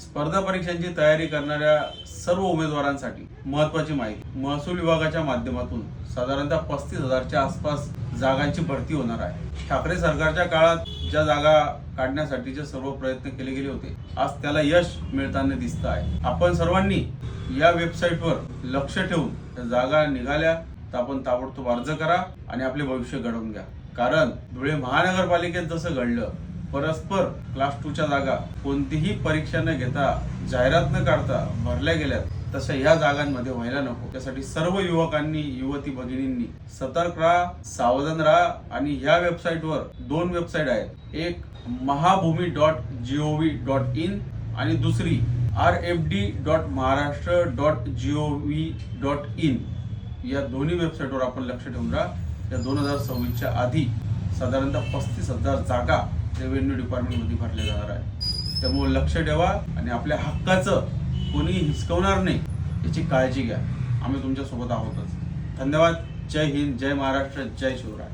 स्पर्धा परीक्षांची तयारी करणाऱ्या सर्व उमेदवारांसाठी महत्त्वाची माहिती। महसूल विभागाच्या माध्यमातून साधारणतः 35,000च्या आसपास जागांची भरती होणार आहे। ठाकरे सरकारच्या काळात ज्या जागा काढण्यासाठीचे सर्व प्रयत्न केले गेले होते, आज त्याला यश मिळताना दिसत आहे। आपण सर्वांनी या वेबसाईटवर लक्ष ठेवून त्या जागा निघाल्या तर आपण ताबडतोब अर्ज करा आणि आपले भविष्य घडवून घ्या। कारण धुळे महानगरपालिकेत जसं घडलं, परस्पर क्लास 2च्या जागा कोणतीही परीक्षा न घेता, जाहिरात न काढता भरल्या गेल्यात, तशा या जागांमध्ये व्हायला नको। त्यासाठी सर्व युवकांनी, युवती भगिनींनी सतर्क राहा, सावधान राहा आणि ह्या वेबसाईटवर 2 वेबसाईट आहेत, एक mahabhumi.gov.in आणि दुसरी rfd.maharashtra.gov.in। या दोन्ही वेबसाईटवर आपण लक्ष ठेवून राहा। या 2026च्या आधी साधारणतः 35,000 जागा रेव्हेन्यू डिपार्टमेंटमध्ये भरल्या जाणार आहे। त्यामुळे लक्ष ठेवा आणि आपल्या हक्काचं कोणी हिसकवणार नाही याची काळजी घ्या। आम्ही तुमच्या सोबत आहोतच। धन्यवाद। जय हिंद, जय महाराष्ट्र, जय शिवराय।